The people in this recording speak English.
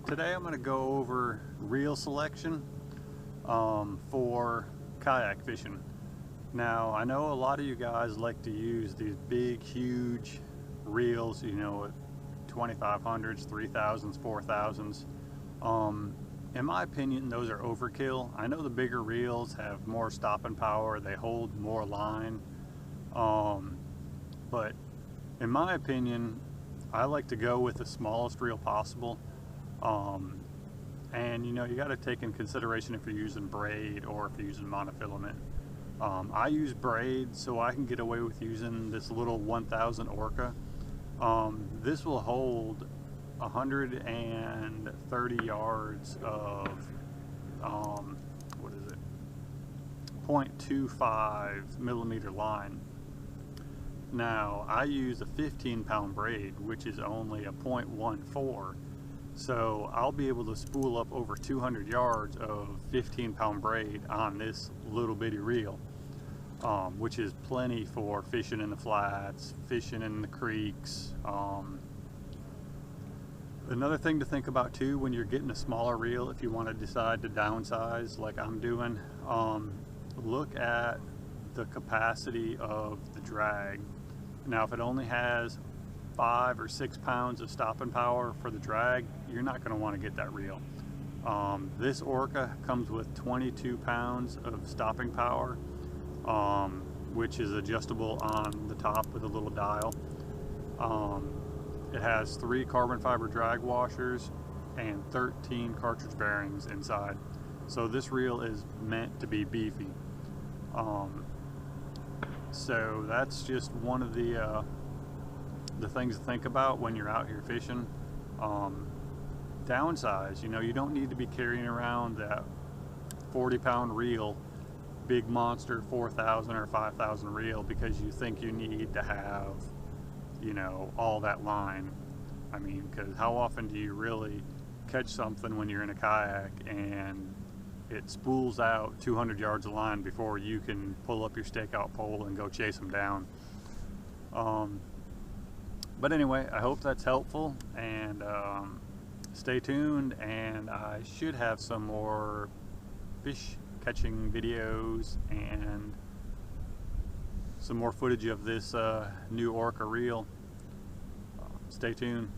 Today I'm going to go over reel selection for kayak fishing. Now I know a lot of you guys like to use these big huge reels, you know, 2500s, 3000s, 4000s. In my opinion, those are overkill. I know the bigger reels have more stopping power, they hold more line, but in my opinion I like to go with the smallest reel possible. And you know, you got to take in consideration if you're using braid or if you're using monofilament. I use braid so I can get away with using this little 1000 Orca. This will hold 130 yards of what is it, 0.25 millimeter line. Now I use a 15-pound braid, which is only a 0.14. So I'll be able to spool up over 200 yards of 15-pound braid on this little bitty reel, which is plenty for fishing in the flats, fishing in the creeks. Another thing to think about too, when you're getting a smaller reel, if you want to decide to downsize like I'm doing, look at the capacity of the drag. Now if it only has 5 or 6 pounds of stopping power for the drag, you're not going to want to get that reel. This Orca comes with 22 pounds of stopping power, which is adjustable on the top with a little dial. It has 3 carbon fiber drag washers and 13 cartridge bearings inside. So this reel is meant to be beefy. So that's just one of the things to think about when you're out here fishing. Downsize, you know, you don't need to be carrying around that 40-pound reel, big monster 4,000 or 5,000 reel because you think you need to have, you know, all that line. I mean, because how often do you really catch something when you're in a kayak and it spools out 200 yards of line before you can pull up your stakeout pole and go chase them down? But anyway, I hope that's helpful, and stay tuned, and I should have some more fish catching videos and some more footage of this new Orca reel. Stay tuned.